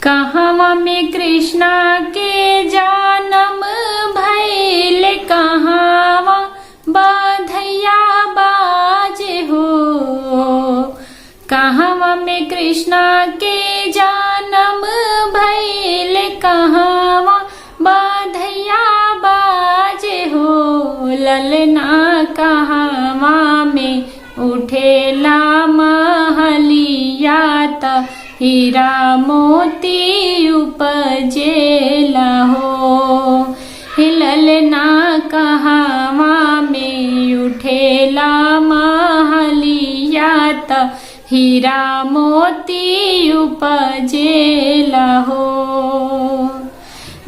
कहवा में कृष्णा के जानम भइल, कहवा बधैया बाजे हो। कहवा में कृष्णा के जानम भइल, कहवा बधैया बाजे हो। ललना कहवा में उठेला महलिया त हीरा मोती उपजेला हो। ललना कहवा में उठेला महलिया त हीरा मोती उपजेला हो।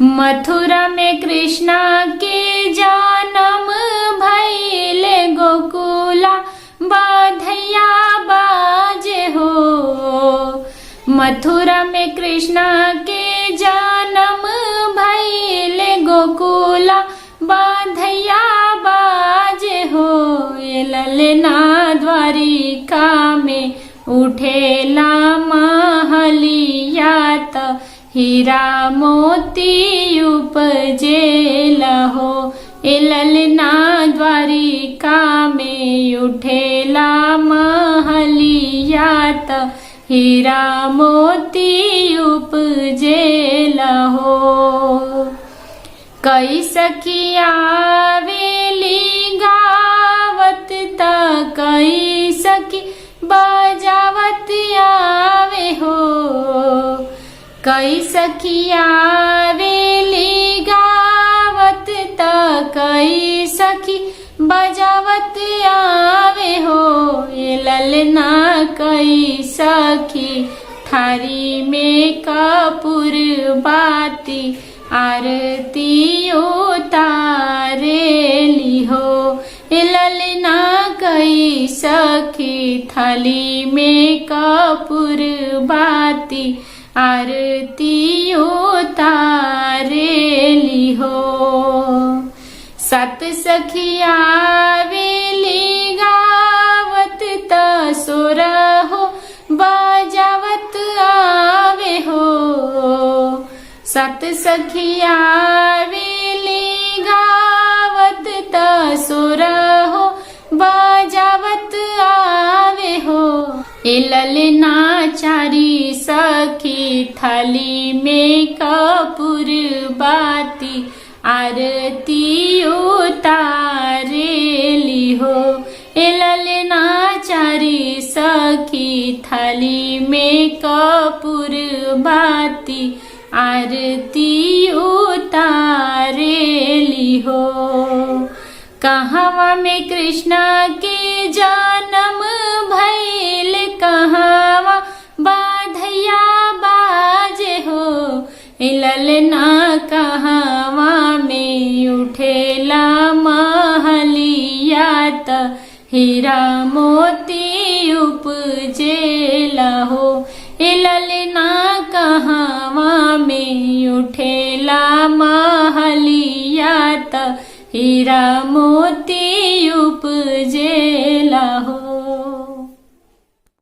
मथुरा में कृष्णा के जानम भइल, गोकुला बधैया बाजे हो। मथुरा में कृष्णा के जानम भइल, गोकुला बधैया बाजे हो। ललना द्वारिका में उठेला महलिया त हीरा मोती उपजेला हो। ललना द्वारिका में उठेला महलिया त हीरा मोती उपजेला हो। कई सखिया वेली गावत त कई सखी बजावत आवे हो। कई सखिया वेली गावत त कई सखी बजावत आवे हो। ललना कई सखी थारी में कपूर बाती आरती उतारेली हो। ललना कई सखी थाली में कपूर बाती आरती उतारेली हो। सत सखिया वेली गावत त सोरहो बजावत आवे हो। सत सखिया वेली गावत त सोरहो बजावत आवे हो। ललना चारी सखी थाली में कपूर बाती आरती उतारेली हो। ललना चारी सखी थाली में कपूर बाती आरती उतारेली हो। कहवा में कृष्णा के जानम भइल, कहवा बधैया बाजे हो। ललना कहवा में उठेला महलिया त हीरा मोती उपजेला हो। ललना कहवा में उठे